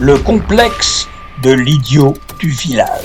Le complexe de l'idiot du village.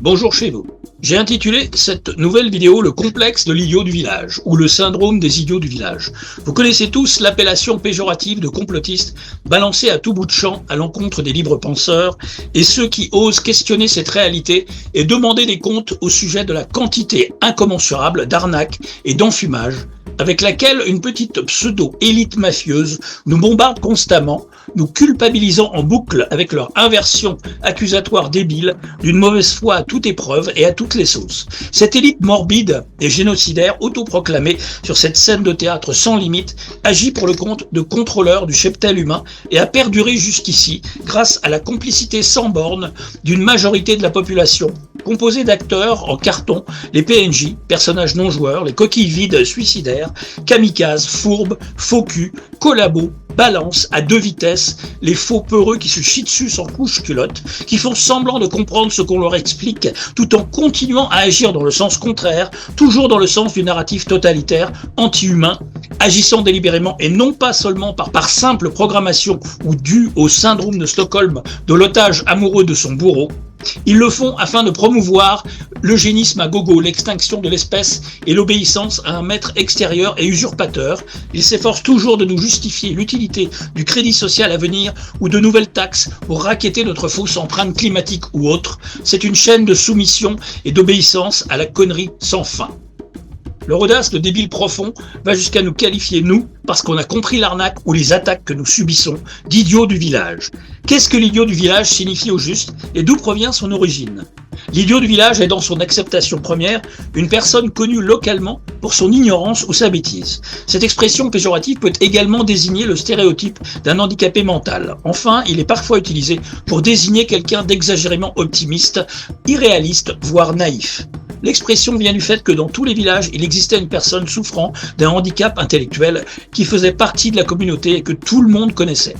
Bonjour chez vous. J'ai intitulé cette nouvelle vidéo « Le complexe de l'idiot du village » ou « Le syndrome des idiots du village ». Vous connaissez tous l'appellation péjorative de complotiste balancée à tout bout de champ à l'encontre des libres penseurs et ceux qui osent questionner cette réalité et demander des comptes au sujet de la quantité incommensurable d'arnaques et d'enfumage avec laquelle une petite pseudo-élite mafieuse nous bombarde constamment, nous culpabilisant en boucle avec leur inversion accusatoire débile d'une mauvaise foi à toute épreuve et à toutes les sauces. Cette élite morbide et génocidaire autoproclamée sur cette scène de théâtre sans limite agit pour le compte de contrôleurs du cheptel humain et a perduré jusqu'ici grâce à la complicité sans borne d'une majorité de la population, composée d'acteurs en carton, les PNJ, personnages non joueurs, les coquilles vides suicidaires, kamikazes, fourbes, faux culs, collabos, balance à deux vitesses, les faux peureux qui se chient dessus sans couche-culotte, qui font semblant de comprendre ce qu'on leur explique, tout en continuant à agir dans le sens contraire, toujours dans le sens du narratif totalitaire, anti-humain, agissant délibérément et non pas seulement par simple programmation ou dû au syndrome de Stockholm de l'otage amoureux de son bourreau. Ils le font afin de promouvoir l'eugénisme à gogo, l'extinction de l'espèce et l'obéissance à un maître extérieur et usurpateur. Ils s'efforcent toujours de nous justifier l'utilité du crédit social à venir ou de nouvelles taxes pour racketter notre fausse empreinte climatique ou autre. C'est une chaîne de soumission et d'obéissance à la connerie sans fin. Leur audace de débile profond va jusqu'à nous qualifier, nous, parce qu'on a compris l'arnaque ou les attaques que nous subissons, d'idiots du village. Qu'est-ce que l'idiot du village signifie au juste et d'où provient son origine ? L'idiot du village est dans son acceptation première une personne connue localement pour son ignorance ou sa bêtise. Cette expression péjorative peut également désigner le stéréotype d'un handicapé mental. Enfin, il est parfois utilisé pour désigner quelqu'un d'exagérément optimiste, irréaliste, voire naïf. L'expression vient du fait que dans tous les villages, il existait une personne souffrant d'un handicap intellectuel qui faisait partie de la communauté et que tout le monde connaissait.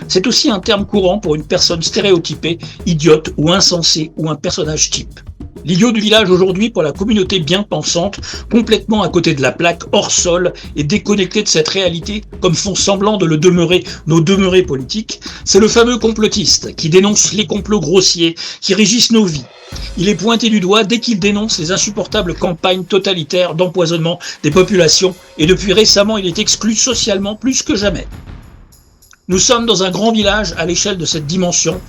C'est aussi un terme courant pour une personne stéréotypée, idiote ou insensée ou un personnage type. L'idiot du village aujourd'hui, pour la communauté bien pensante, complètement à côté de la plaque, hors sol et déconnecté de cette réalité, comme font semblant de le demeurer nos demeurés politiques, c'est le fameux complotiste qui dénonce les complots grossiers qui régissent nos vies. Il est pointé du doigt dès qu'il dénonce les insupportables campagnes totalitaires d'empoisonnement des populations et depuis récemment il est exclu socialement plus que jamais. Nous sommes dans un grand village à l'échelle de cette dimension,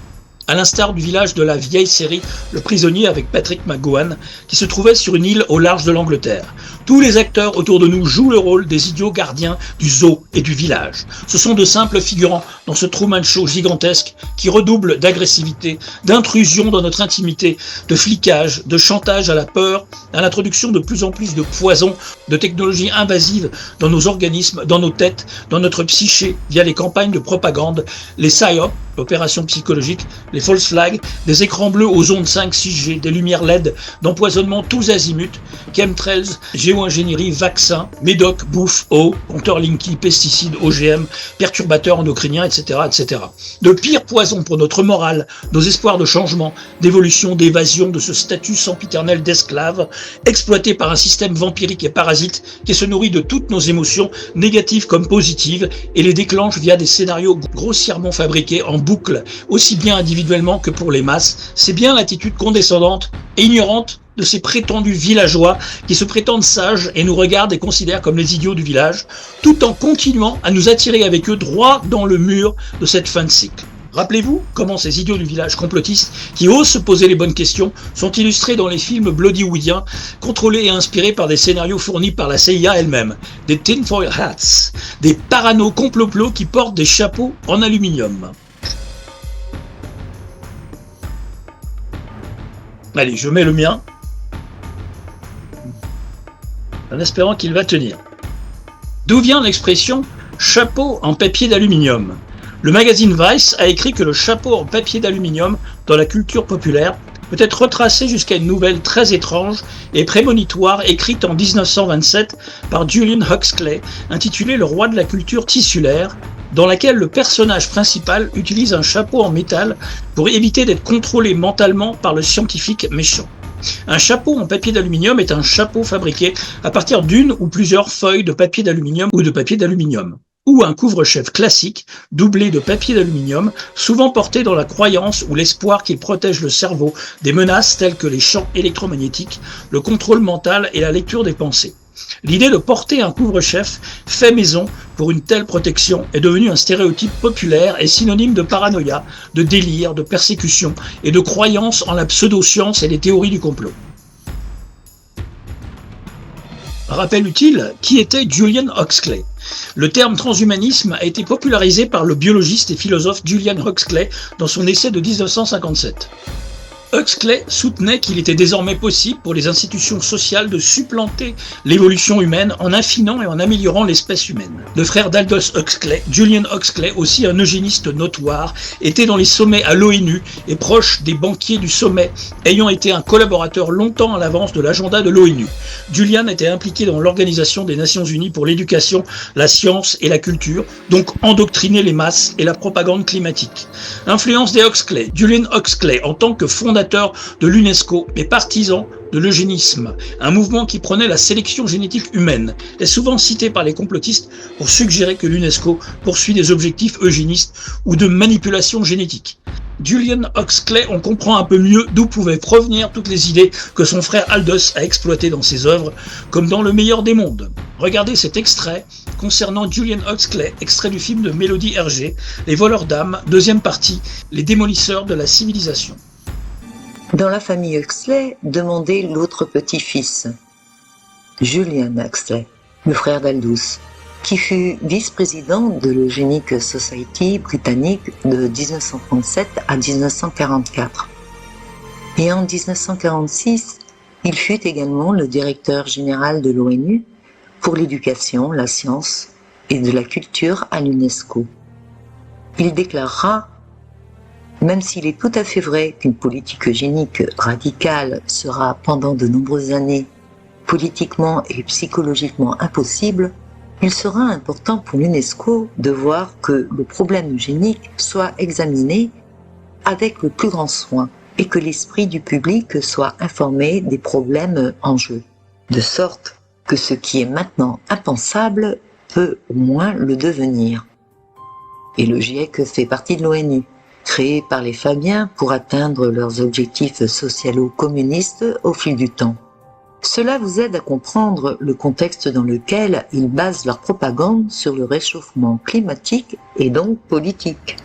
à l'instar du village de la vieille série Le Prisonnier avec Patrick McGowan, qui se trouvait sur une île au large de l'Angleterre. Tous les acteurs autour de nous jouent le rôle des idiots gardiens du zoo et du village. Ce sont de simples figurants dans ce Truman Show gigantesque qui redouble d'agressivité, d'intrusion dans notre intimité, de flicage, de chantage à la peur, à l'introduction de plus en plus de poisons, de technologies invasives dans nos organismes, dans nos têtes, dans notre psyché, via les campagnes de propagande, les PSYOP, opérations psychologiques, les false flags, des écrans bleus aux ondes 5, 6G, des lumières LED, d'empoisonnement tous azimuts, chemtrails, géo-ingénierie, vaccins, médoc, bouffe, eau, compteurs Linky, pesticides, OGM, perturbateurs endocriniens, etc., etc. De pires poisons pour notre morale, nos espoirs de changement, d'évolution, d'évasion de ce statut sempiternel d'esclave, exploité par un système vampirique et parasite qui se nourrit de toutes nos émotions, négatives comme positives, et les déclenche via des scénarios grossièrement fabriqués en boucle, aussi bien individuellement que pour les masses. C'est bien l'attitude condescendante et ignorante de ces prétendus villageois qui se prétendent sages et nous regardent et considèrent comme les idiots du village, tout en continuant à nous attirer avec eux droit dans le mur de cette fin de cycle. Rappelez-vous comment ces idiots du village complotistes, qui osent se poser les bonnes questions, sont illustrés dans les films bollywoodiens, contrôlés et inspirés par des scénarios fournis par la CIA elle-même, des tinfoil hats, des parano complots qui portent des chapeaux en aluminium. Allez, je mets le mien, en espérant qu'il va tenir. D'où vient l'expression « chapeau en papier d'aluminium » ? Le magazine Vice a écrit que le chapeau en papier d'aluminium, dans la culture populaire, peut être retracé jusqu'à une nouvelle très étrange et prémonitoire écrite en 1927 par Julian Huxley, intitulée « Le roi de la culture tissulaire », dans laquelle le personnage principal utilise un chapeau en métal pour éviter d'être contrôlé mentalement par le scientifique méchant. Un chapeau en papier d'aluminium est un chapeau fabriqué à partir d'une ou plusieurs feuilles de papier d'aluminium ou de papier d'aluminium. Ou un couvre-chef classique, doublé de papier d'aluminium, souvent porté dans la croyance ou l'espoir qu'il protège le cerveau des menaces telles que les champs électromagnétiques, le contrôle mental et la lecture des pensées. L'idée de porter un couvre-chef fait maison pour une telle protection est devenue un stéréotype populaire et synonyme de paranoïa, de délire, de persécution et de croyance en la pseudo-science et les théories du complot. Rappel utile, qui était Julian Huxley? Le terme transhumanisme a été popularisé par le biologiste et philosophe Julian Huxley dans son essai de 1957. Huxley soutenait qu'il était désormais possible pour les institutions sociales de supplanter l'évolution humaine en affinant et en améliorant l'espèce humaine. Le frère d'Aldous Huxley, Julian Huxley, aussi un eugéniste notoire, était dans les sommets à l'ONU et proche des banquiers du sommet, ayant été un collaborateur longtemps à l'avance de l'agenda de l'ONU. Julian était impliqué dans l'Organisation des Nations Unies pour l'éducation, la science et la culture, donc endoctriner les masses et la propagande climatique. Influence des Huxley. Julian Huxley, en tant que fondateur de l'UNESCO et partisan de l'eugénisme, un mouvement qui prenait la sélection génétique humaine, est souvent cité par les complotistes pour suggérer que l'UNESCO poursuit des objectifs eugénistes ou de manipulation génétique. Julian Huxley, on comprend un peu mieux d'où pouvaient provenir toutes les idées que son frère Aldous a exploitées dans ses œuvres, comme dans Le meilleur des mondes. Regardez cet extrait concernant Julian Huxley, extrait du film de Mélodie Hergé, Les voleurs d'âmes, deuxième partie, Les démolisseurs de la civilisation. Dans la famille Huxley, demandez l'autre petit-fils, Julian Huxley, le frère d'Aldous, qui fut vice-président de l'Eugenic Society britannique de 1937 à 1944. Et en 1946, il fut également le directeur général de l'ONU pour l'éducation, la science et de la culture à l'UNESCO. Il déclarera: même s'il est tout à fait vrai qu'une politique eugénique radicale sera pendant de nombreuses années politiquement et psychologiquement impossible, il sera important pour l'UNESCO de voir que le problème eugénique soit examiné avec le plus grand soin et que l'esprit du public soit informé des problèmes en jeu, de sorte que ce qui est maintenant impensable peut au moins le devenir. Et le GIEC fait partie de l'ONU, créé par les Fabiens pour atteindre leurs objectifs socialo-communistes au fil du temps. Cela vous aide à comprendre le contexte dans lequel ils basent leur propagande sur le réchauffement climatique et donc politique.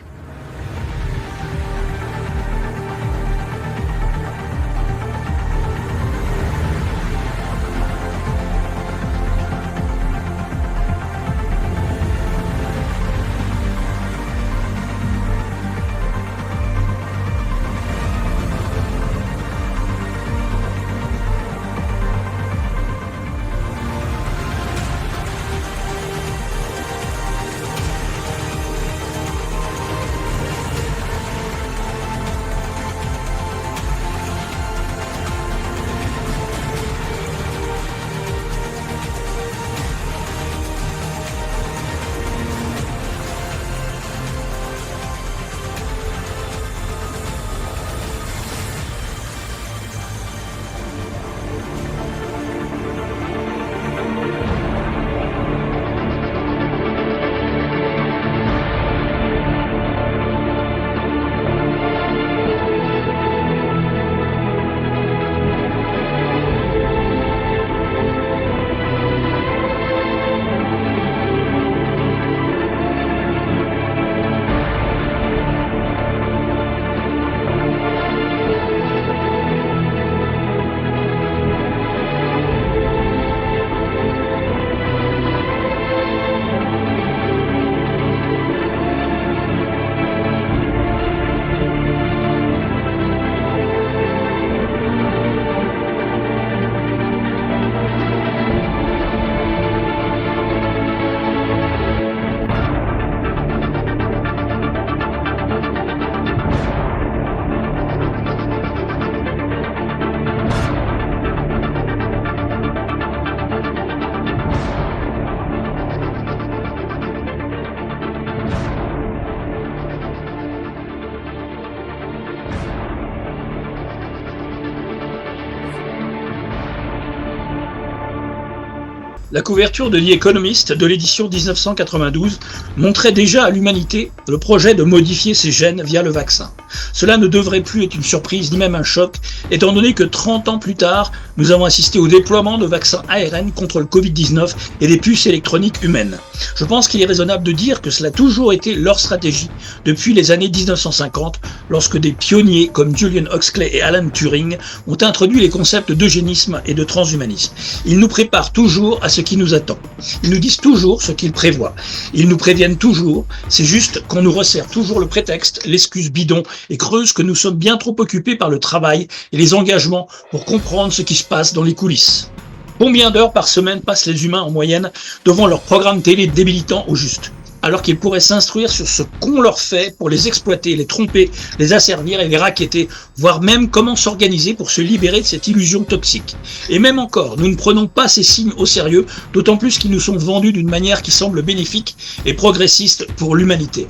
La couverture de The Economist de l'édition 1992 montrait déjà à l'humanité le projet de modifier ses gènes via le vaccin. Cela ne devrait plus être une surprise ni même un choc, étant donné que 30 ans plus tard, nous avons assisté au déploiement de vaccins ARN contre le Covid-19 et des puces électroniques humaines. Je pense qu'il est raisonnable de dire que cela a toujours été leur stratégie depuis les années 1950, lorsque des pionniers comme Julian Huxley et Alan Turing ont introduit les concepts d'eugénisme et de transhumanisme. Ils nous préparent toujours à ce qui nous attend. Ils nous disent toujours ce qu'ils prévoient. Ils nous préviennent toujours. C'est juste qu'on nous resserre toujours le prétexte, l'excuse bidon et creuse que nous sommes bien trop occupés par le travail et les engagements pour comprendre ce qui se passe dans les coulisses. Combien d'heures par semaine passent les humains en moyenne devant leur programme télé débilitant au juste, alors qu'ils pourraient s'instruire sur ce qu'on leur fait pour les exploiter, les tromper, les asservir et les racketter, voire même comment s'organiser pour se libérer de cette illusion toxique. Et même encore, nous ne prenons pas ces signes au sérieux, d'autant plus qu'ils nous sont vendus d'une manière qui semble bénéfique et progressiste pour l'humanité.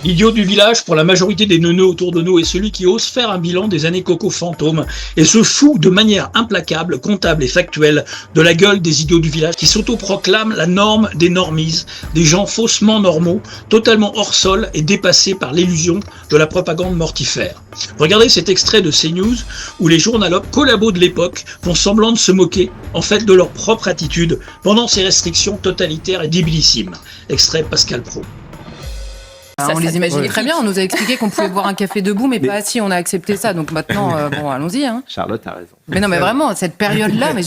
L'idiot du village, pour la majorité des neuneux autour de nous, est celui qui ose faire un bilan des années coco fantômes et se fout de manière implacable, comptable et factuelle de la gueule des idiots du village qui s'autoproclament la norme des normies, des gens faussement normaux, totalement hors sol et dépassés par l'illusion de la propagande mortifère. Regardez cet extrait de CNews où les journalopes collabos de l'époque font semblant de se moquer, en fait, de leur propre attitude pendant ces restrictions totalitaires et débilissimes. Extrait Pascal Praud. On les imaginait très bien, on nous a expliqué qu'on pouvait boire un café debout, mais pas assis, on a accepté ça, donc maintenant, bon, allons-y. Hein. Charlotte a raison. Mais non, mais vraiment, cette période-là, mais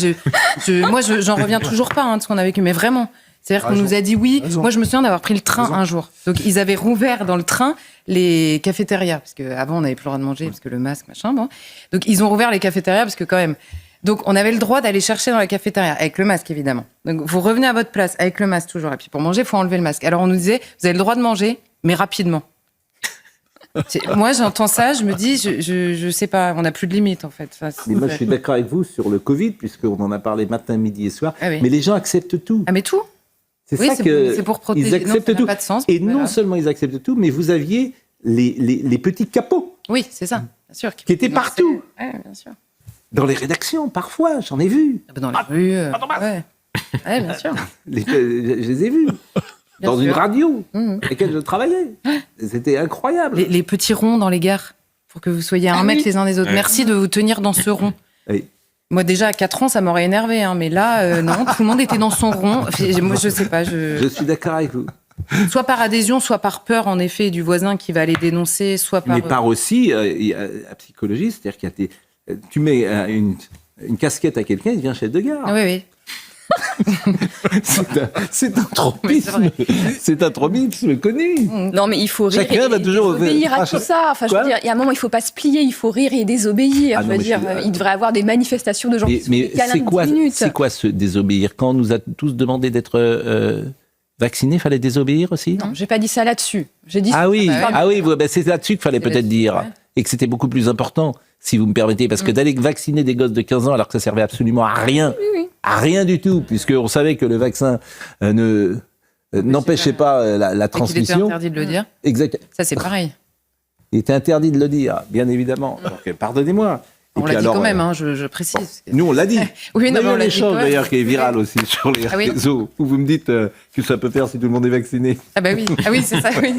moi, j'en reviens toujours pas de ce qu'on a vécu, mais vraiment. C'est-à-dire qu'on nous a dit oui. Moi, je me souviens d'avoir pris le train un jour. Donc, ils avaient rouvert dans le train les cafétérias, parce qu'avant, on n'avait plus le droit de manger, parce que le masque, machin, bon. Donc, ils ont rouvert les cafétérias, parce que quand même... Donc, on avait le droit d'aller chercher dans la cafétéria, avec le masque, évidemment. Donc, vous revenez à votre place, avec le masque toujours. Et puis, pour manger, il faut enlever le masque. Alors, on nous disait, vous avez le droit de manger, mais rapidement. Moi, j'entends ça, je me dis, je sais pas, on n'a plus de limite, en fait. Enfin, mais moi, je suis d'accord avec vous sur le Covid, puisqu'on en a parlé matin, midi et soir. Ah oui. Mais les gens acceptent tout. Ah, mais tout ? C'est oui, ça que c'est pour protéger. ils acceptent non, ça tout. n'a pas de sens. Et voilà. non seulement ils acceptent tout, mais vous aviez les petits capots. Oui, c'est ça, bien sûr. Qui étaient partout. Ouais, bien sûr. Dans les rédactions, parfois, j'en ai vu. Dans les rues, ouais. Ouais, bien sûr. Je les ai vus. Bien dans sûr. une radio avec laquelle je travaillais. C'était incroyable. Les petits ronds dans les gares, pour que vous soyez un mètre les uns des autres. Merci de vous tenir dans ce rond. Oui. Moi, déjà, à 4 ans, ça m'aurait énervé. Hein, mais là, non, tout le monde était dans son rond. Moi, je sais pas. Je suis d'accord avec vous. Soit par adhésion, soit par peur, en effet, du voisin qui va aller dénoncer, soit par... Mais par aussi, il y a la psychologie, c'est-à-dire qu'il y a tu mets une casquette à quelqu'un, il devient chef de gare. Oui, oui. C'est un tropisme. C'est un tropisme connu. Non, mais il faut rire Chacun va toujours désobéir à tout ça. Enfin, je veux dire, il y a un moment, il ne faut pas se plier, il faut rire et désobéir. Je veux dire, il devrait y avoir des manifestations de gens qui sont des câlins de 10 minutes. C'est quoi ce désobéir? Quand on nous a tous demandé d'être vaccinés, il fallait désobéir aussi? Non, je n'ai pas dit ça là-dessus. J'ai dit ah oui, c'est là-dessus qu'il fallait peut-être dire. Ouais. Et que c'était beaucoup plus important, si vous me permettez. Parce que d'aller vacciner des gosses de 15 ans alors que ça servait absolument à rien, à rien du tout, puisqu'on savait que le vaccin n'empêchait pas la transmission. Il était interdit de le dire. Exact. Ça, c'est pareil. Il était interdit de le dire, bien évidemment. Donc, pardonnez-moi. On l'a dit quand même, je précise. Nous, on l'a dit. Oui, non, il y a un échange d'ailleurs qui est viral aussi sur les oui. réseaux, où vous me dites que ça peut faire si tout le monde est vacciné. Ah bah oui, c'est ça, oui.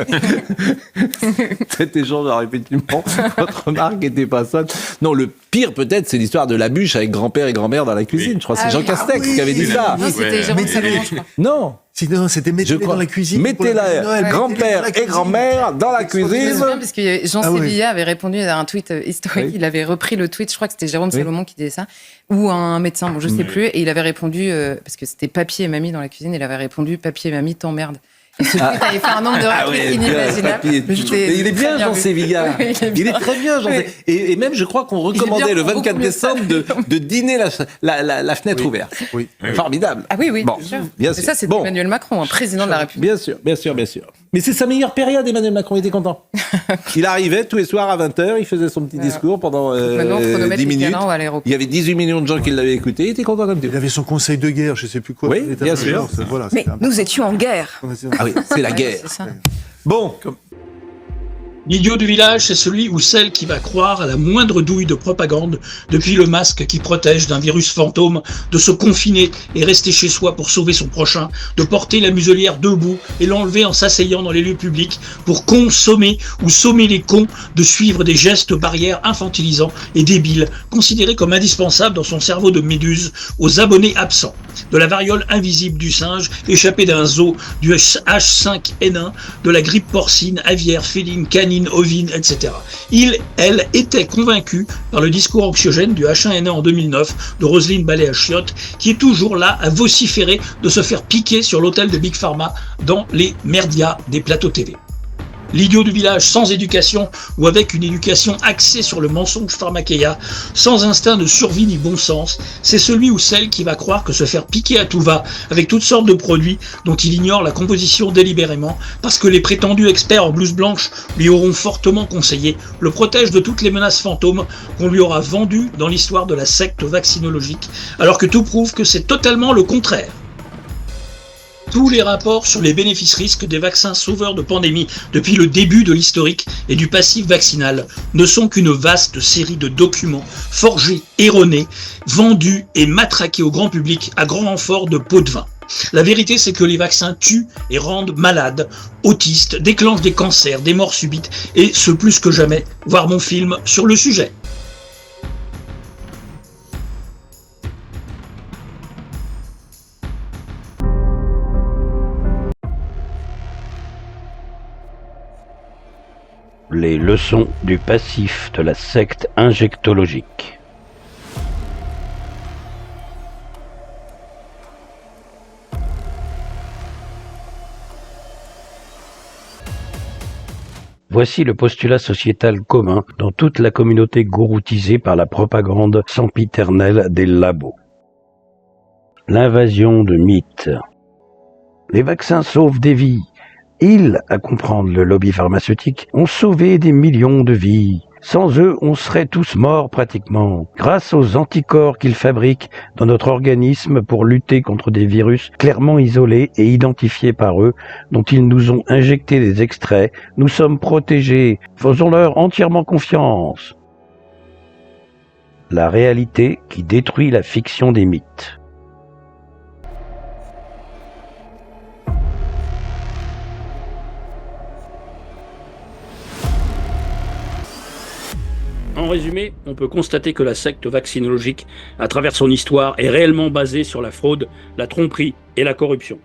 Cet échange, alors effectivement, votre remarque n'était pas ça. Non, le pire peut-être, c'est l'histoire de la bûche avec grand-père et grand-mère dans la cuisine. Je crois que c'est Jean Castex qui avait dit ça. Non, c'était Jérôme Salomon, je crois. Non. Sinon, c'était mettez-les dans la cuisine. Mettez-la, grand-père et grand-mère dans la cuisine. Parce que Jean Sévillia avait répondu à un tweet historique. Il avait repris le tweet, je crois que c'était Jérôme Salomon qui disait ça, ou un médecin, bon, je sais plus. Et il avait répondu, parce que c'était papy et mamie dans la cuisine, il avait répondu papy et mamie t'emmerdent. Et ce tweet avait fait un nombre de retweets inimaginable. Il est bien, Jean Sévillia. Il est très bien, Jean Sévillia. Et même, je crois qu'on recommandait le 24 décembre de dîner la fenêtre ouverte. Oui. Formidable. Ah oui, bon, bien sûr. Et ça, c'est Emmanuel Macron, président de la République. Bien sûr. Mais c'est sa meilleure période, Emmanuel Macron, il était content. Il arrivait tous les soirs à 20h, il faisait son petit discours pendant 10 minutes. Il y avait 18 millions de gens qui l'avaient écouté, il était content comme tout. Il avait son conseil de guerre, je ne sais plus quoi. Oui, bien sûr. Voilà, mais nous étions en guerre. Ah oui, c'est la guerre. C'est ça. Bon, L'idiot du village, c'est celui ou celle qui va croire à la moindre douille de propagande, depuis le masque qui protège d'un virus fantôme, de se confiner et rester chez soi pour sauver son prochain, de porter la muselière debout et l'enlever en s'asseyant dans les lieux publics pour consommer ou sommer les cons de suivre des gestes barrières infantilisants et débiles, considérés comme indispensables dans son cerveau de méduse aux abonnés absents, de la variole invisible du singe échappée d'un zoo, du H5N1, de la grippe porcine, aviaire, féline, canine, ovine, etc. Elle était convaincue par le discours anxiogène du H1N1 en 2009 de Roselyne Ballé-Achiotte, qui est toujours là à vociférer de se faire piquer sur l'hôtel de Big Pharma dans les merdias des plateaux TV. L'idiot du village sans éducation ou avec une éducation axée sur le mensonge pharmachéa, sans instinct de survie ni bon sens, c'est celui ou celle qui va croire que se faire piquer à tout va avec toutes sortes de produits dont il ignore la composition délibérément parce que les prétendus experts en blouse blanche lui auront fortement conseillé le protège de toutes les menaces fantômes qu'on lui aura vendues dans l'histoire de la secte vaccinologique, alors que tout prouve que c'est totalement le contraire. Tous les rapports sur les bénéfices-risques des vaccins sauveurs de pandémie depuis le début de l'historique et du passif vaccinal ne sont qu'une vaste série de documents forgés, erronés, vendus et matraqués au grand public à grand renfort de pots de vin. La vérité, c'est que les vaccins tuent et rendent malades, autistes, déclenchent des cancers, des morts subites et, ce plus que jamais, voir mon film sur le sujet. Les leçons du passif de la secte injectologique. Voici le postulat sociétal commun dans toute la communauté gouroutisée par la propagande sempiternelle des labos. L'invasion de mythes. Les vaccins sauvent des vies. Ils, à comprendre le lobby pharmaceutique, ont sauvé des millions de vies. Sans eux, on serait tous morts pratiquement, grâce aux anticorps qu'ils fabriquent dans notre organisme pour lutter contre des virus clairement isolés et identifiés par eux, dont ils nous ont injecté des extraits. Nous sommes protégés. Faisons-leur entièrement confiance. La réalité qui détruit la fiction des mythes. En résumé, on peut constater que la secte vaccinologique, à travers son histoire, est réellement basée sur la fraude, la tromperie et la corruption.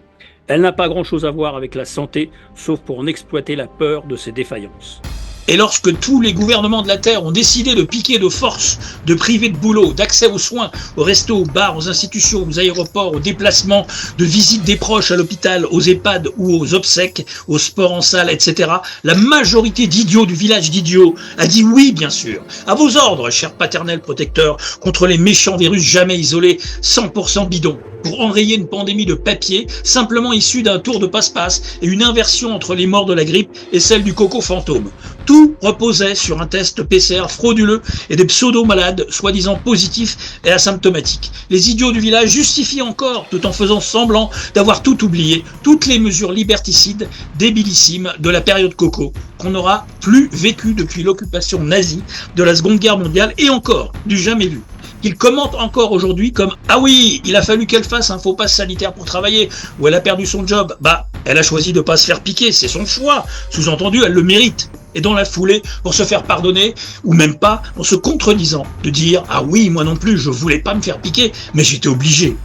Elle n'a pas grand-chose à voir avec la santé, sauf pour en exploiter la peur de ses défaillances. Et lorsque tous les gouvernements de la Terre ont décidé de piquer de force, de priver de boulot, d'accès aux soins, aux restos, aux bars, aux institutions, aux aéroports, aux déplacements, de visite des proches à l'hôpital, aux EHPAD ou aux obsèques, au sport en salle, etc., la majorité d'idiots du village d'idiots a dit oui, bien sûr. À vos ordres, cher paternel protecteur, contre les méchants virus jamais isolés, 100% bidons, pour enrayer une pandémie de papier, simplement issue d'un tour de passe-passe et une inversion entre les morts de la grippe et celle du coco fantôme. Tout reposait sur un test PCR frauduleux et des pseudo-malades, soi-disant positifs et asymptomatiques. Les idiots du village justifient encore, tout en faisant semblant d'avoir tout oublié, toutes les mesures liberticides, débilissimes de la période coco, qu'on n'aura plus vécu depuis l'occupation nazie de la Seconde Guerre mondiale et encore du jamais vu. Qu'ils commentent encore aujourd'hui comme « Ah oui, il a fallu qu'elle fasse un faux pass sanitaire pour travailler, ou elle a perdu son job. Bah, elle a choisi de pas se faire piquer, c'est son choix. Sous-entendu, elle le mérite. » Et dans la foulée, pour se faire pardonner, ou même pas, en se contredisant, de dire « Ah oui, moi non plus, je voulais pas me faire piquer, mais j'étais obligé. »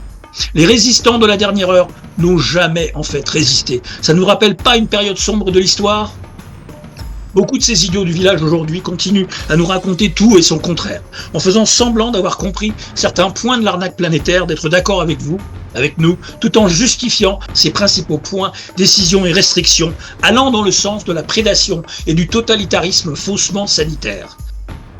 Les résistants de la dernière heure n'ont jamais en fait résisté. Ça ne nous rappelle pas une période sombre de l'histoire ? Beaucoup de ces idiots du village aujourd'hui continuent à nous raconter tout et son contraire, en faisant semblant d'avoir compris certains points de l'arnaque planétaire, d'être d'accord avec vous, avec nous, tout en justifiant ses principaux points, décisions et restrictions, allant dans le sens de la prédation et du totalitarisme faussement sanitaire.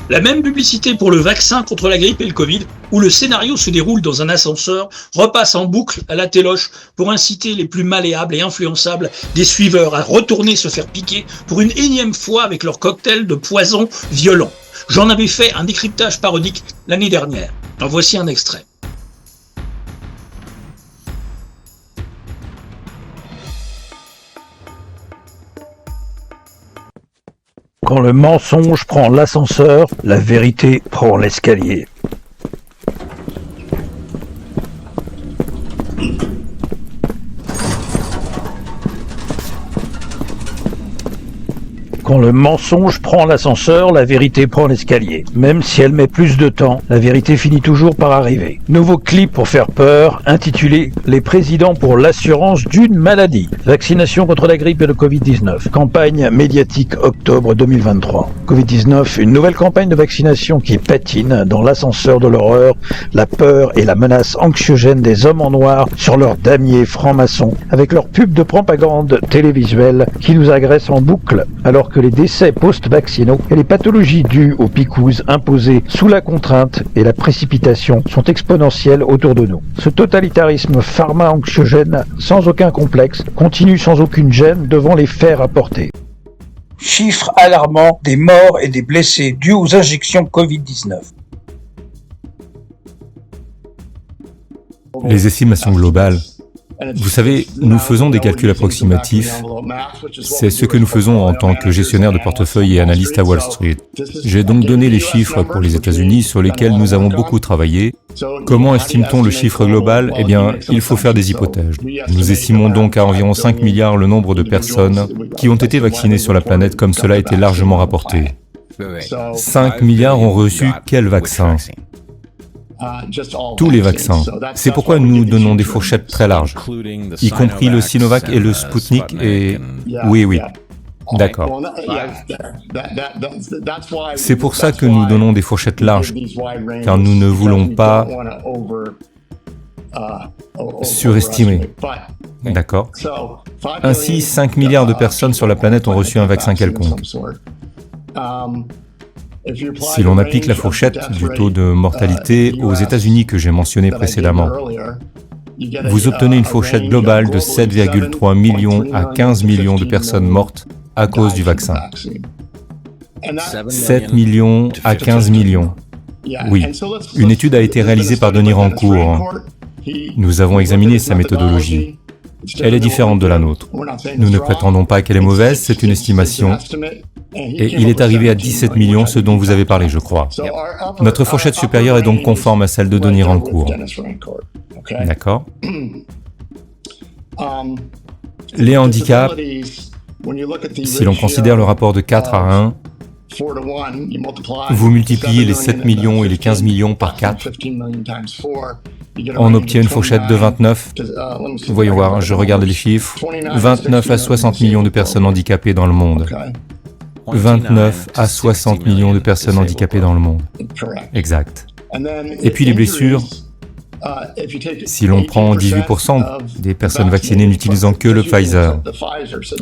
La même publicité pour le vaccin contre la grippe et le Covid, où le scénario se déroule dans un ascenseur, repasse en boucle à la téloche pour inciter les plus malléables et influençables des suiveurs à retourner se faire piquer pour une énième fois avec leur cocktail de poison violent. J'en avais fait un décryptage parodique l'année dernière. En voici un extrait. Quand le mensonge prend l'ascenseur, la vérité prend l'escalier. Quand le mensonge prend l'ascenseur, la vérité prend l'escalier. Même si elle met plus de temps, la vérité finit toujours par arriver. Nouveau clip pour faire peur, intitulé « Les présidents pour l'assurance d'une maladie ». Vaccination contre la grippe et le Covid-19. Campagne médiatique octobre 2023. Covid-19, une nouvelle campagne de vaccination qui patine dans l'ascenseur de l'horreur, la peur et la menace anxiogène des hommes en noir sur leurs damiers francs-maçons, avec leur pub de propagande télévisuelle qui nous agressent en boucle, alors que les décès post-vaccinaux et les pathologies dues aux picouzes imposées sous la contrainte et la précipitation sont exponentielles autour de nous. Ce totalitarisme pharma-anxiogène, sans aucun complexe, continue sans aucune gêne devant les faits rapportés. Chiffres alarmants des morts et des blessés dus aux injections Covid-19. Les estimations globales. Vous savez, nous faisons des calculs approximatifs. C'est ce que nous faisons en tant que gestionnaire de portefeuille et analyste à Wall Street. J'ai donc donné les chiffres pour les États-Unis sur lesquels nous avons beaucoup travaillé. Comment estime-t-on le chiffre global ? Eh bien, il faut faire des hypothèses. Nous estimons donc à environ 5 milliards le nombre de personnes qui ont été vaccinées sur la planète comme cela a été largement rapporté. 5 milliards ont reçu quel vaccin ? Tous les vaccins. C'est pourquoi nous donnons des fourchettes très larges, y compris le Sinovac et le Sputnik et... Oui. D'accord. C'est pour ça que nous donnons des fourchettes larges, car nous ne voulons pas surestimer. D'accord. Ainsi, 5 milliards de personnes sur la planète ont reçu un vaccin quelconque. Si l'on applique la fourchette du taux de mortalité aux États-Unis que j'ai mentionné précédemment, vous obtenez une fourchette globale de 7,3 millions à 15 millions de personnes mortes à cause du vaccin. 7 millions à 15 millions. Oui, une étude a été réalisée par Denis Rancourt. Nous avons examiné sa méthodologie. Elle est différente de la nôtre. Nous ne prétendons pas qu'elle est mauvaise, c'est une estimation. Et il est arrivé à 17 millions, ce dont vous avez parlé, je crois. Notre fourchette supérieure est donc conforme à celle de Denis Rancourt. D'accord. Les handicaps, si l'on considère le rapport de 4 à 1, vous multipliez les 7 millions et les 15 millions par 4, on obtient une fourchette de 29. Voyons voir, je regarde les chiffres. 29 à 60 millions de personnes handicapées dans le monde. 29 à 60 millions de personnes handicapées dans le monde. Exact. Et puis les blessures, si l'on prend 18% des personnes vaccinées n'utilisant que le Pfizer,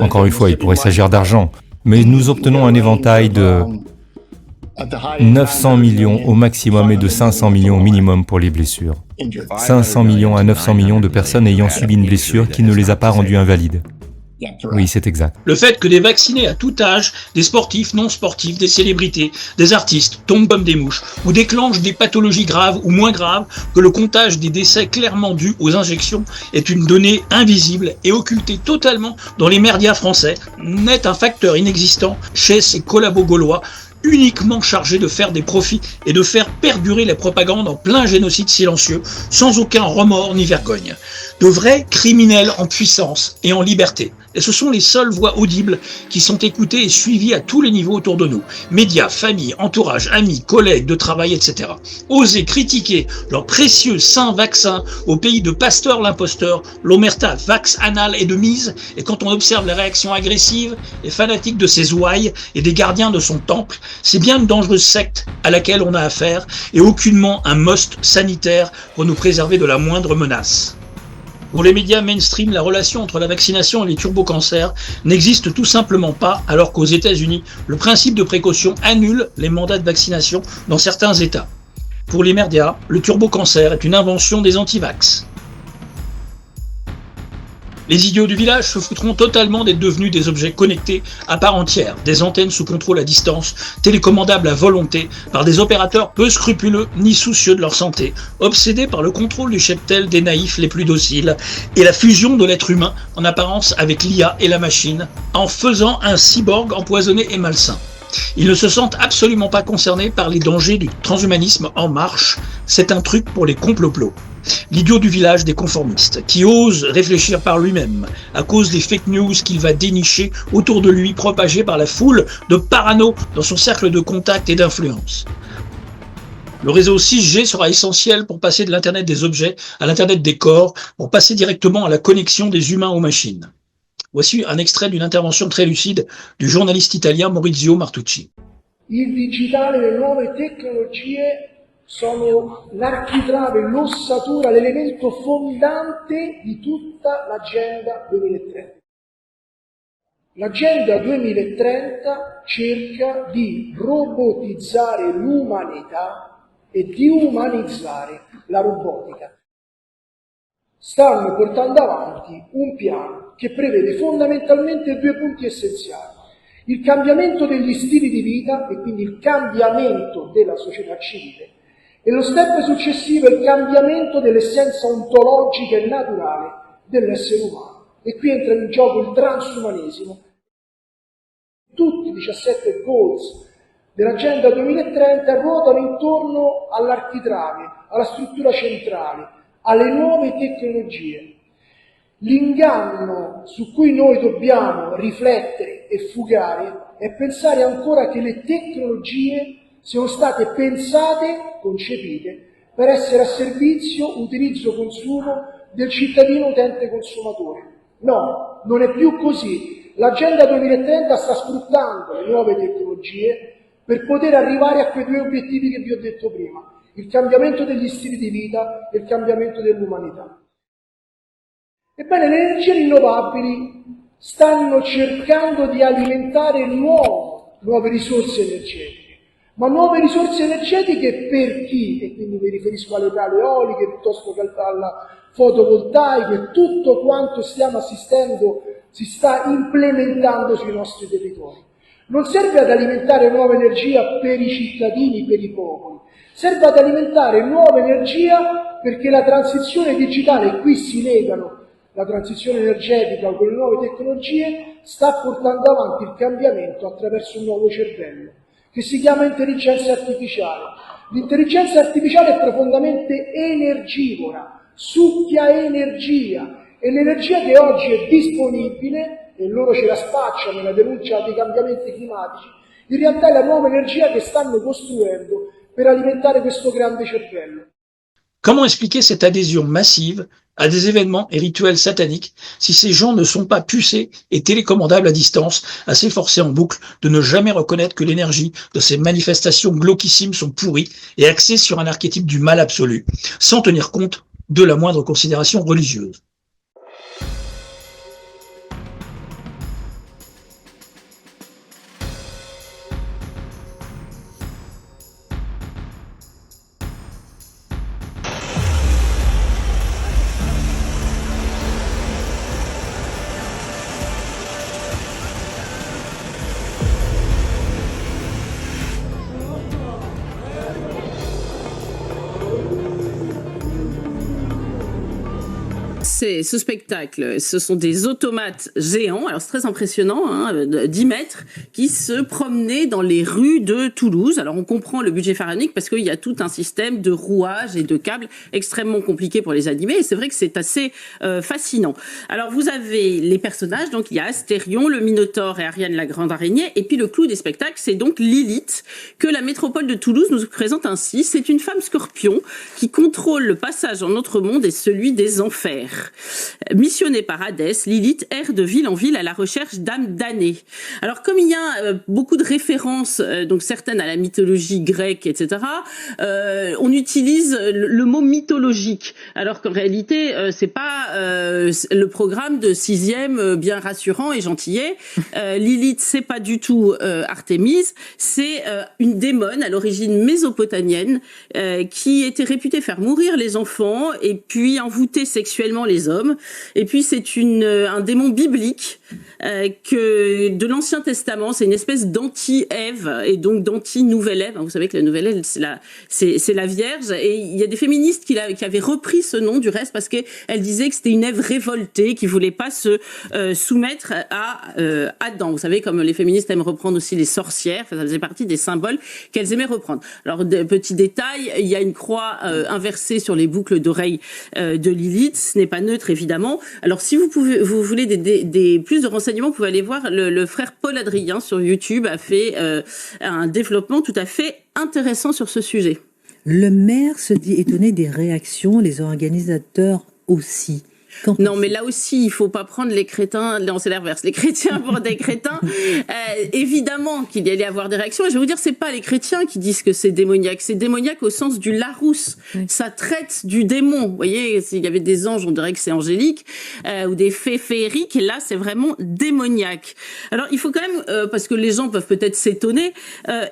encore une fois, il pourrait s'agir d'argent, mais nous obtenons un éventail de 900 millions au maximum et de 500 millions au minimum pour les blessures. 500 millions à 900 millions de personnes ayant subi une blessure qui ne les a pas rendues invalides. Oui, c'est exact. Le fait que des vaccinés à tout âge, des sportifs, non sportifs, des célébrités, des artistes tombent comme des mouches ou déclenchent des pathologies graves ou moins graves que le comptage des décès clairement dus aux injections est une donnée invisible et occultée totalement dans les médias français, n'est un facteur inexistant chez ces collabos gaulois uniquement chargés de faire des profits et de faire perdurer les propagandes en plein génocide silencieux, sans aucun remords ni vergogne. De vrais criminels en puissance et en liberté. Et ce sont les seules voix audibles qui sont écoutées et suivies à tous les niveaux autour de nous. Médias, familles, entourage, amis, collègues de travail, etc. Oser critiquer leur précieux saint vaccin au pays de Pasteur l'imposteur, l'omerta vax anal et de mise, et quand on observe les réactions agressives et fanatiques de ces ouailles et des gardiens de son temple, c'est bien une dangereuse secte à laquelle on a affaire et aucunement un must sanitaire pour nous préserver de la moindre menace. Pour les médias mainstream, la relation entre la vaccination et les turbocancers n'existe tout simplement pas, alors qu'aux États-Unis, le principe de précaution annule les mandats de vaccination dans certains États. Pour les médias, le turbocancer est une invention des anti-vax. Les idiots du village se foutront totalement d'être devenus des objets connectés à part entière, des antennes sous contrôle à distance, télécommandables à volonté, par des opérateurs peu scrupuleux ni soucieux de leur santé, obsédés par le contrôle du cheptel des naïfs les plus dociles, et la fusion de l'être humain en apparence avec l'IA et la machine, en faisant un cyborg empoisonné et malsain. Ils ne se sentent absolument pas concernés par les dangers du transhumanisme en marche. C'est un truc pour les complots. L'idiot du village des conformistes, qui ose réfléchir par lui-même, à cause des fake news qu'il va dénicher autour de lui, propagées par la foule de parano dans son cercle de contact et d'influence. Le réseau 6G sera essentiel pour passer de l'Internet des objets à l'Internet des corps, pour passer directement à la connexion des humains aux machines. Voici un extrait d'une intervention très lucide du journaliste italien Maurizio Martucci. Il digitale e le nuove tecnologie sono l'architrave, l'ossatura, l'elemento fondante di tutta l'Agenda 2030. L'Agenda 2030 cerca di robotizzare l'umanità e di umanizzare la robotica. Stanno portando avanti un piano che prevede fondamentalmente 2 punti essenziali. Il cambiamento degli stili di vita e quindi il cambiamento della società civile e lo step successivo è il cambiamento dell'essenza ontologica e naturale dell'essere umano. E qui entra in gioco il transumanesimo. Tutti i 17 goals dell'Agenda 2030 ruotano intorno all'architrave, alla struttura centrale, alle nuove tecnologie. L'inganno su cui noi dobbiamo riflettere e fugare è pensare ancora che le tecnologie siano state pensate, concepite, per essere a servizio, utilizzo, consumo del cittadino utente consumatore. No, non è più così. L'Agenda 2030 sta sfruttando le nuove tecnologie per poter arrivare a quei 2 obiettivi che vi ho detto prima, il cambiamento degli stili di vita e il cambiamento dell'umanità. Ebbene, le energie rinnovabili stanno cercando di alimentare nuove risorse energetiche. Ma nuove risorse energetiche per chi? E quindi mi riferisco alle pale eoliche piuttosto che alla fotovoltaica e tutto quanto stiamo assistendo si sta implementando sui nostri territori. Non serve ad alimentare nuova energia per i cittadini, per i popoli, serve ad alimentare nuova energia perché la transizione digitale, qui si legano la transizione energetica con le nuove tecnologie, sta portando avanti il cambiamento attraverso un nuovo cervello, che si chiama intelligenza artificiale. L'intelligenza artificiale è profondamente energivora, succhia energia, e l'energia che oggi è disponibile, e loro ce la spacciano nella denuncia dei cambiamenti climatici, in realtà è la nuova energia che stanno costruendo per alimentare questo grande cervello. Comment expliquer cette adhésion massive à des événements et rituels sataniques si ces gens ne sont pas pucés et télécommandables à distance, à s'efforcer en boucle de ne jamais reconnaître que l'énergie de ces manifestations glauquissimes sont pourries et axées sur un archétype du mal absolu, sans tenir compte de la moindre considération religieuse. Ce spectacle, ce sont des automates géants, alors c'est très impressionnant, hein, 10 mètres, qui se promenaient dans les rues de Toulouse. Alors on comprend le budget pharaonique parce qu'il y a tout un système de rouages et de câbles extrêmement compliqué pour les animer, et c'est vrai que c'est assez fascinant. Alors vous avez les personnages, donc il y a Astérion, le Minotaure et Ariane la Grande Araignée, et puis le clou des spectacles, c'est donc Lilith, que la métropole de Toulouse nous présente ainsi. C'est une femme scorpion qui contrôle le passage en notre monde et celui des enfers. Missionnée par Hadès, Lilith erre de ville en ville à la recherche d'âmes damnées. Alors comme il y a beaucoup de références, donc certaines à la mythologie grecque, etc., on utilise le mot mythologique, alors qu'en réalité c'est pas le programme de 6e bien rassurant et gentillet. Lilith, c'est pas du tout Artémise, c'est une démone à l'origine mésopotamienne qui était réputée faire mourir les enfants et puis envoûter sexuellement les hommes. Et puis c'est un démon biblique que de l'Ancien Testament, c'est une espèce d'anti-Ève et donc d'anti-Nouvelle Ève. Vous savez que la Nouvelle Ève, c'est la Vierge. Et il y a des féministes qui avaient repris ce nom du reste parce qu'elles disaient que c'était une Ève révoltée qui voulait pas se soumettre à Adam. Vous savez, comme les féministes aiment reprendre aussi les sorcières, ça faisait partie des symboles qu'elles aimaient reprendre. Alors, petit détail, il y a une croix inversée sur les boucles d'oreilles de Lilith. Ce n'est pas neutre, évidemment. Alors, si vous voulez plus de renseignements, vous pouvez aller voir le frère Paul Adrien sur YouTube a fait un développement tout à fait intéressant sur ce sujet. Le maire se dit étonné des réactions, les organisateurs aussi. Non, mais là aussi, il faut pas prendre les crétins, non, c'est l'inverse, les chrétiens pour des crétins. Évidemment qu'il y allait avoir des réactions. Et je vais vous dire, c'est pas les chrétiens qui disent que c'est démoniaque. C'est démoniaque au sens du Larousse. Oui. Ça traite du démon. Vous voyez, s'il y avait des anges, on dirait que c'est angélique, ou des fées féeriques. Et là, c'est vraiment démoniaque. Alors, il faut quand même, parce que les gens peuvent peut-être s'étonner,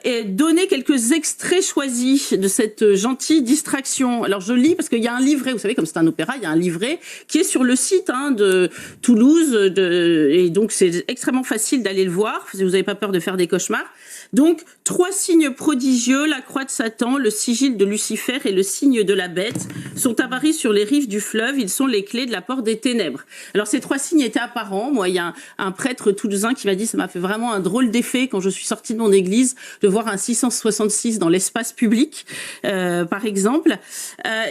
et donner quelques extraits choisis de cette gentille distraction. Alors, je lis parce qu'il y a un livret. Vous savez, comme c'est un opéra, il y a un livret qui est sur le site de Toulouse, et donc c'est extrêmement facile d'aller le voir si vous n'avez pas peur de faire des cauchemars. Donc, 3 signes prodigieux, la croix de Satan, le sigil de Lucifer et le signe de la bête sont apparus sur les rives du fleuve. Ils sont les clés de la porte des ténèbres. Alors, ces 3 signes étaient apparents. Moi, il y a un prêtre toulousain qui m'a dit, ça m'a fait vraiment un drôle d'effet quand je suis sortie de mon église de voir un 666 dans l'espace public, par exemple.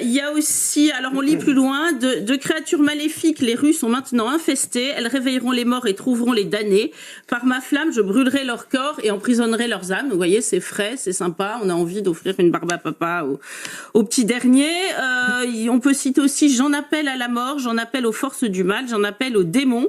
Il y a aussi, alors on lit plus loin, de créatures maléfiques, les rues sont maintenant infestées. Elles réveilleront les morts et trouveront les damnés. Par ma flamme, je brûlerai leur corps et emprisonnerai leurs âmes. Vous voyez, c'est frais, c'est sympa. On a envie d'offrir une barbe à papa au petit dernier. On peut citer aussi « J'en appelle à la mort, j'en appelle aux forces du mal, j'en appelle aux démons ».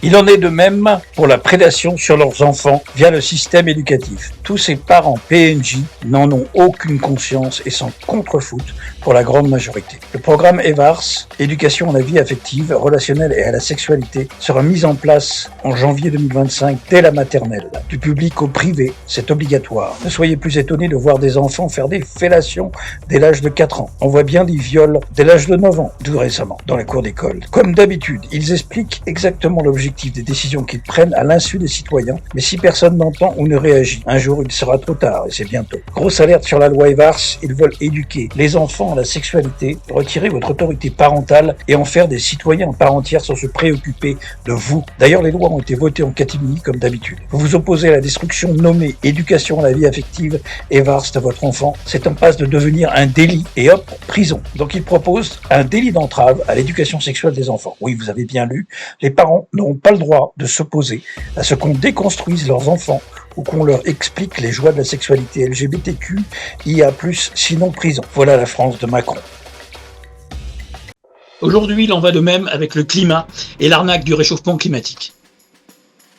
Il en est de même pour la prédation sur leurs enfants via le système éducatif. Tous ces parents PNJ n'en ont aucune conscience et s'en contrefoutent pour la grande majorité. Le programme EVARS, éducation à la vie affective, relationnelle et à la sexualité, sera mis en place en janvier 2025 dès la maternelle. Du public au privé, c'est obligatoire. Ne soyez plus étonnés de voir des enfants faire des fellations dès l'âge de 4 ans. On voit bien des viols dès l'âge de 9 ans, tout récemment, dans la cour d'école. Comme d'habitude, ils expliquent exactement l'objectif des décisions qu'ils prennent à l'insu des citoyens, mais si personne n'entend ou ne réagit, un jour il sera trop tard, et c'est bientôt. Grosse alerte sur la loi EVARS, ils veulent éduquer les enfants à la sexualité, retirer votre autorité parentale et en faire des citoyens en part entière sans se préoccuper de vous. D'ailleurs, les lois ont été votées en catimini comme d'habitude. Vous vous opposez à la destruction nommée éducation à la vie affective EVARS de votre enfant, c'est en passe de devenir un délit, et hop, prison. Donc ils proposent un délit d'entrave à l'éducation sexuelle des enfants. Oui, vous avez bien lu, les parents n'auront pas le droit de s'opposer à ce qu'on déconstruise leurs enfants ou qu'on leur explique les joies de la sexualité LGBTQIA+, sinon prison. Voilà la France de Macron. Aujourd'hui, il en va de même avec le climat et l'arnaque du réchauffement climatique.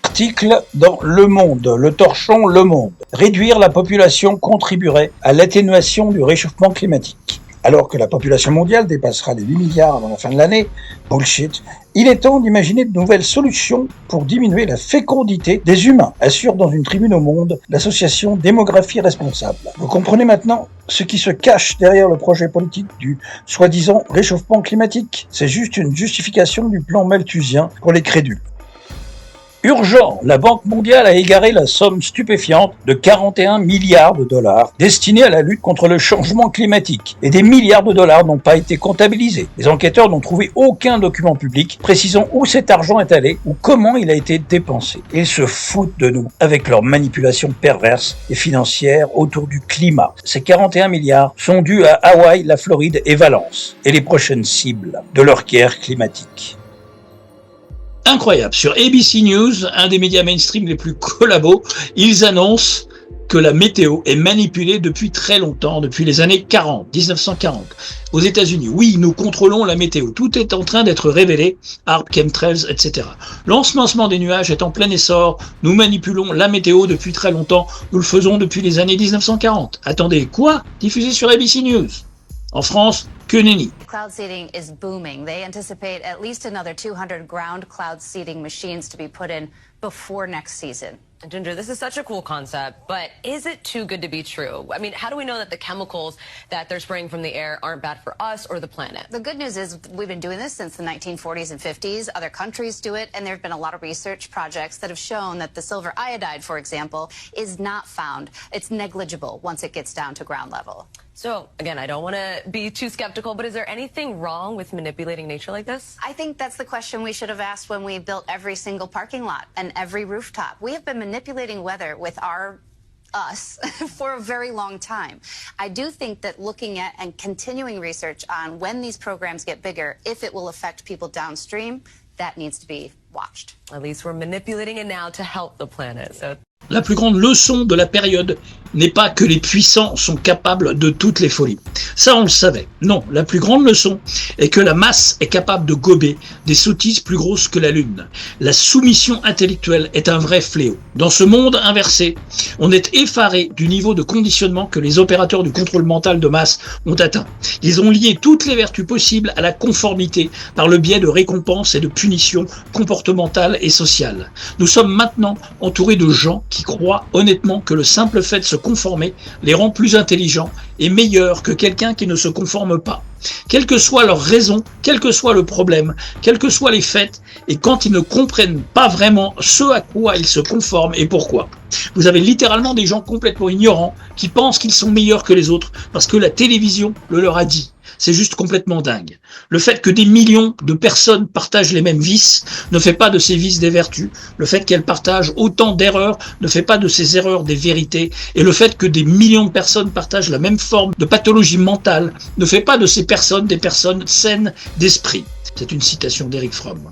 Article dans Le Monde, le torchon Le Monde. Réduire la population contribuerait à l'atténuation du réchauffement climatique. Alors que la population mondiale dépassera les 8 milliards avant la fin de l'année, bullshit, il est temps d'imaginer de nouvelles solutions pour diminuer la fécondité des humains, assure dans une tribune au Monde l'association Démographie Responsable. Vous comprenez maintenant ce qui se cache derrière le projet politique du soi-disant réchauffement climatique. C'est juste une justification du plan malthusien pour les crédules. Urgent, la Banque mondiale a égaré la somme stupéfiante de 41 milliards de dollars destinée à la lutte contre le changement climatique. Et des milliards de dollars n'ont pas été comptabilisés. Les enquêteurs n'ont trouvé aucun document public précisant où cet argent est allé ou comment il a été dépensé. Ils se foutent de nous avec leurs manipulations perverses et financières autour du climat. Ces 41 milliards sont dus à Hawaï, la Floride et Valence, et les prochaines cibles de leur guerre climatique. Incroyable. Sur ABC News, un des médias mainstream les plus collabos, ils annoncent que la météo est manipulée depuis très longtemps, depuis les années 1940. Aux États-Unis, oui, nous contrôlons la météo. Tout est en train d'être révélé, HAARP, chemtrails, etc. L'ensemencement des nuages est en plein essor. Nous manipulons la météo depuis très longtemps. Nous le faisons depuis les années 1940. Attendez, quoi? Diffusé sur ABC News. En France, que nenni. Cloud seeding is booming. They anticipate at least another 200 ground cloud seeding machines to be put in before next season. Ginger, this is such a cool concept, but is it too good to be true? I mean, how do we know that the chemicals that they're spraying from the air aren't bad for us or the planet? The good news is we've been doing this since the 1940s and 50s. Other countries do it, and there have been a lot of research projects that have shown that the silver iodide, for example, is not found. It's negligible once it gets down to ground level. So, again, I don't want to be too skeptical, but is there anything wrong with manipulating nature like this? I think that's the question we should have asked when we built every single parking lot and every rooftop. We have been manipulating weather with us for a very long time. I do think that looking at and continuing research on when these programs get bigger, if it will affect people downstream, that needs to be watched. At least we're manipulating it now to help the planet. So. La plus grande leçon de la période n'est pas que les puissants sont capables de toutes les folies. Ça, on le savait. Non, la plus grande leçon est que la masse est capable de gober des sottises plus grosses que la Lune. La soumission intellectuelle est un vrai fléau. Dans ce monde inversé, on est effaré du niveau de conditionnement que les opérateurs du contrôle mental de masse ont atteint. Ils ont lié toutes les vertus possibles à la conformité par le biais de récompenses et de punitions comportementales et sociales. Nous sommes maintenant entourés de gens qui croient honnêtement que le simple fait de se conformer les rend plus intelligents et meilleurs que quelqu'un qui ne se conforme pas. Quelle que soit leur raison, quel que soit le problème, quels que soient les faits, et quand ils ne comprennent pas vraiment ce à quoi ils se conforment et pourquoi. Vous avez littéralement des gens complètement ignorants qui pensent qu'ils sont meilleurs que les autres parce que la télévision le leur a dit. C'est juste complètement dingue. Le fait que des millions de personnes partagent les mêmes vices ne fait pas de ces vices des vertus. Le fait qu'elles partagent autant d'erreurs ne fait pas de ces erreurs des vérités. Et le fait que des millions de personnes partagent la même forme de pathologie mentale ne fait pas de ces personnes des personnes saines d'esprit. C'est une citation d'Eric Fromm.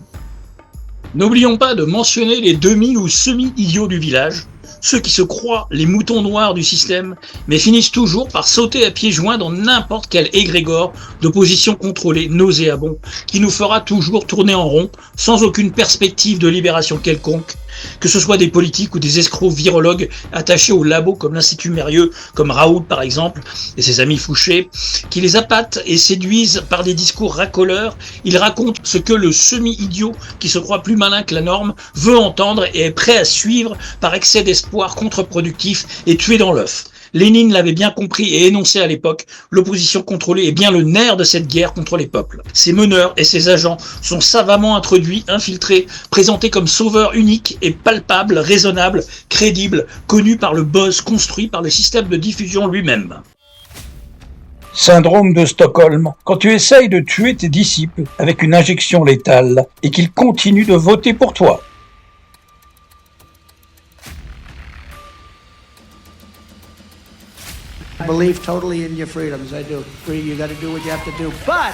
N'oublions pas de mentionner les demi- ou semi-idiots du village, ceux qui se croient les moutons noirs du système, mais finissent toujours par sauter à pieds joints dans n'importe quel égrégore d'opposition contrôlée nauséabond, qui nous fera toujours tourner en rond, sans aucune perspective de libération quelconque, que ce soit des politiques ou des escrocs virologues attachés au labo comme l'Institut Mérieux, comme Raoult par exemple, et ses amis Fouché, qui les appâtent et séduisent par des discours racoleurs. Ils racontent ce que le semi-idiot, qui se croit plus malin que la norme, veut entendre et est prêt à suivre par excès d'espoir contre-productif et tué dans l'œuf. Lénine l'avait bien compris et énoncé à l'époque, l'opposition contrôlée est bien le nerf de cette guerre contre les peuples. Ses meneurs et ses agents sont savamment introduits, infiltrés, présentés comme sauveurs uniques et palpables, raisonnables, crédibles, connus par le buzz construit par le système de diffusion lui-même. Syndrome de Stockholm. Quand tu essayes de tuer tes disciples avec une injection létale et qu'ils continuent de voter pour toi. I believe totally in your freedoms. I do. You got to do what you have to do. But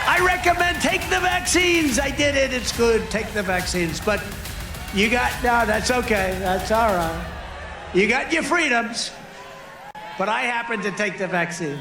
I recommend take the vaccines. I did it. It's good. Take the vaccines. But you got, no, that's okay. That's all right. You got your freedoms. But I happen to take the vaccine.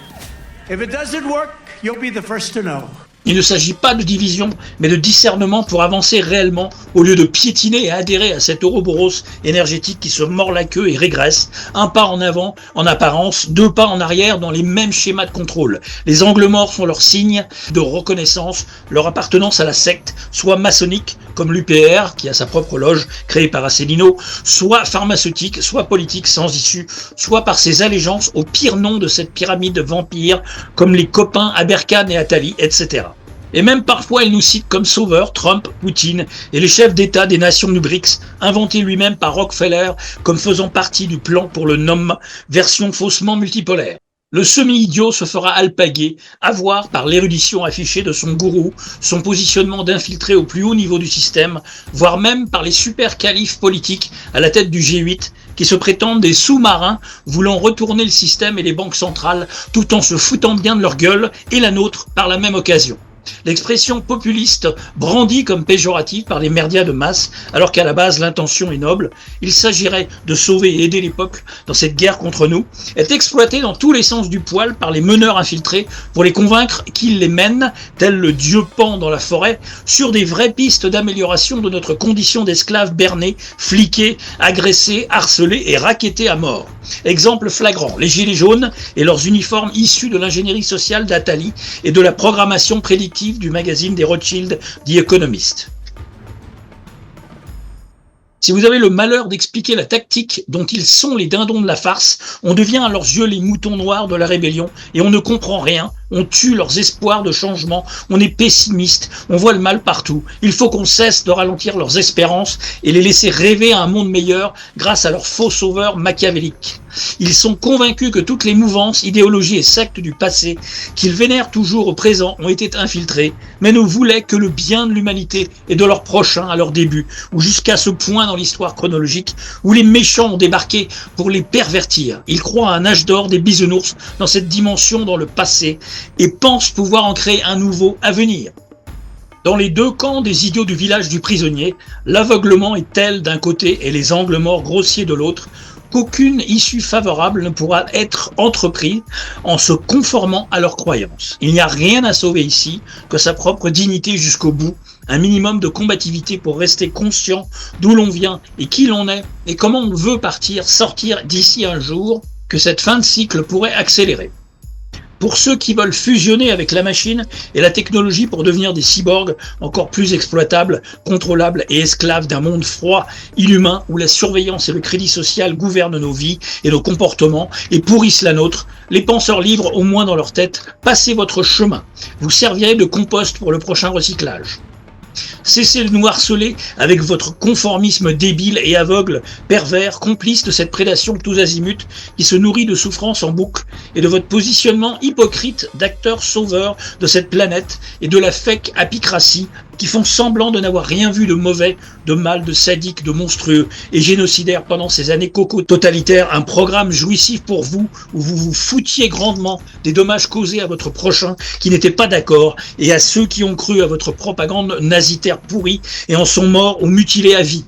If it doesn't work, you'll be the first to know. Il ne s'agit pas de division, mais de discernement pour avancer réellement, au lieu de piétiner et adhérer à cet Ouroboros énergétique qui se mord la queue et régresse, un pas en avant en apparence, deux pas en arrière dans les mêmes schémas de contrôle. Les angles morts sont leur signe de reconnaissance, leur appartenance à la secte, soit maçonnique, comme l'UPR, qui a sa propre loge créée par Asselineau, soit pharmaceutique, soit politique sans issue, soit par ses allégeances au pire nom de cette pyramide vampire, comme les copains Aberkan et Attali, etc. Et même parfois, il nous cite comme sauveurs Trump, Poutine et les chefs d'État des nations du BRICS, inventés lui-même par Rockefeller comme faisant partie du plan pour le NOM, version faussement multipolaire. Le semi-idiot se fera alpaguer, avoir par l'érudition affichée de son gourou, son positionnement d'infiltré au plus haut niveau du système, voire même par les super califes politiques à la tête du G8, qui se prétendent des sous-marins voulant retourner le système et les banques centrales, tout en se foutant bien de leur gueule et la nôtre par la même occasion. L'expression populiste, brandie comme péjorative par les médias de masse, alors qu'à la base l'intention est noble, il s'agirait de sauver et aider les peuples dans cette guerre contre nous, est exploitée dans tous les sens du poil par les meneurs infiltrés pour les convaincre qu'ils les mènent, tel le dieu Pan dans la forêt, sur des vraies pistes d'amélioration de notre condition d'esclaves bernés, fliqués, agressés, harcelés et rackettés à mort. Exemple flagrant, les gilets jaunes et leurs uniformes issus de l'ingénierie sociale d'Attali et de la programmation prédictive du magazine des Rothschild, The Economist. Si vous avez le malheur d'expliquer la tactique dont ils sont les dindons de la farce, on devient à leurs yeux les moutons noirs de la rébellion et on ne comprend rien, on tue leurs espoirs de changement, on est pessimiste, on voit le mal partout. Il faut qu'on cesse de ralentir leurs espérances et les laisser rêver à un monde meilleur grâce à leurs faux sauveurs machiavéliques. Ils sont convaincus que toutes les mouvances, idéologies et sectes du passé, qu'ils vénèrent toujours au présent, ont été infiltrées, mais ne voulaient que le bien de l'humanité et de leurs prochains à leur début, ou jusqu'à ce point dans l'histoire chronologique où les méchants ont débarqué pour les pervertir. Ils croient à un âge d'or des bisounours dans cette dimension dans le passé et pensent pouvoir en créer un nouveau à venir. Dans les deux camps des idiots du village du prisonnier, l'aveuglement est tel d'un côté et les angles morts grossiers de l'autre, qu'aucune issue favorable ne pourra être entreprise en se conformant à leurs croyances. Il n'y a rien à sauver ici que sa propre dignité jusqu'au bout, un minimum de combativité pour rester conscient d'où l'on vient et qui l'on est et comment on veut sortir d'ici un jour que cette fin de cycle pourrait accélérer. Pour ceux qui veulent fusionner avec la machine et la technologie pour devenir des cyborgs encore plus exploitables, contrôlables et esclaves d'un monde froid, inhumain, où la surveillance et le crédit social gouvernent nos vies et nos comportements et pourrissent la nôtre, les penseurs libres, au moins dans leur tête, passez votre chemin. Vous servirez de compost pour le prochain recyclage. Cessez de nous harceler avec votre conformisme débile et aveugle, pervers, complice de cette prédation tous azimuts qui se nourrit de souffrances en boucle et de votre positionnement hypocrite d'acteurs sauveurs de cette planète et de la fake apicratie qui font semblant de n'avoir rien vu de mauvais, de mal, de sadique, de monstrueux et génocidaire pendant ces années coco-totalitaires, un programme jouissif pour vous où vous vous foutiez grandement des dommages causés à votre prochain qui n'était pas d'accord et à ceux qui ont cru à votre propagande nazitaire pourrie et en sont morts ou mutilés à vie.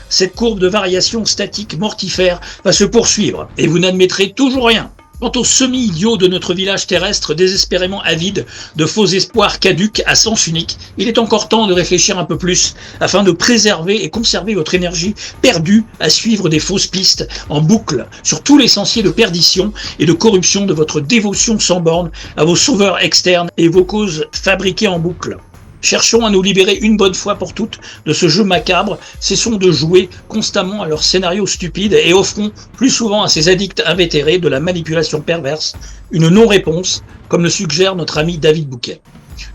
Cette courbe de variation statique mortifère va se poursuivre et vous n'admettrez toujours rien. Quant aux semi-idiots de notre village terrestre désespérément avide de faux espoirs caducs à sens unique, il est encore temps de réfléchir un peu plus afin de préserver et conserver votre énergie perdue à suivre des fausses pistes en boucle sur tous les sentiers de perdition et de corruption de votre dévotion sans borne à vos sauveurs externes et vos causes fabriquées en boucle. Cherchons à nous libérer une bonne fois pour toutes de ce jeu macabre, cessons de jouer constamment à leurs scénarios stupides et offrons plus souvent à ces addicts invétérés de la manipulation perverse une non-réponse, comme le suggère notre ami David Bouquet.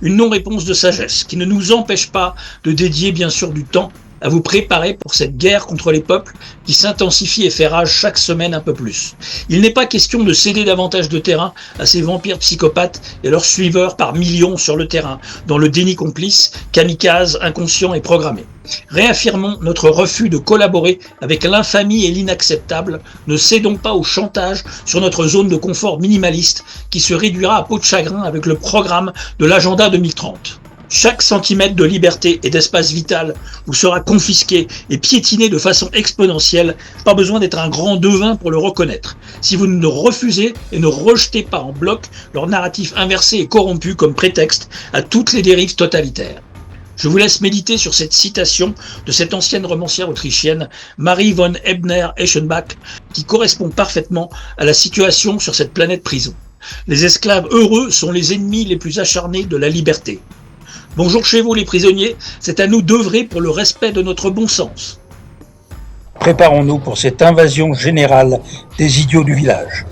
Une non-réponse de sagesse qui ne nous empêche pas de dédier bien sûr du temps à vous préparer pour cette guerre contre les peuples qui s'intensifie et fait rage chaque semaine un peu plus. Il n'est pas question de céder davantage de terrain à ces vampires psychopathes et leurs suiveurs par millions sur le terrain, dans le déni complice, kamikaze, inconscient et programmé. Réaffirmons notre refus de collaborer avec l'infamie et l'inacceptable, ne cédons pas au chantage sur notre zone de confort minimaliste qui se réduira à peau de chagrin avec le programme de l'agenda 2030. Chaque centimètre de liberté et d'espace vital vous sera confisqué et piétiné de façon exponentielle, pas besoin d'être un grand devin pour le reconnaître. Si vous ne refusez et ne rejetez pas en bloc leur narratif inversé et corrompu comme prétexte à toutes les dérives totalitaires. Je vous laisse méditer sur cette citation de cette ancienne romancière autrichienne, Marie von Ebner-Eschenbach, qui correspond parfaitement à la situation sur cette planète prison. Les esclaves heureux sont les ennemis les plus acharnés de la liberté. Bonjour chez vous les prisonniers, c'est à nous d'œuvrer pour le respect de notre bon sens. Préparons-nous pour cette invasion générale des idiots du village.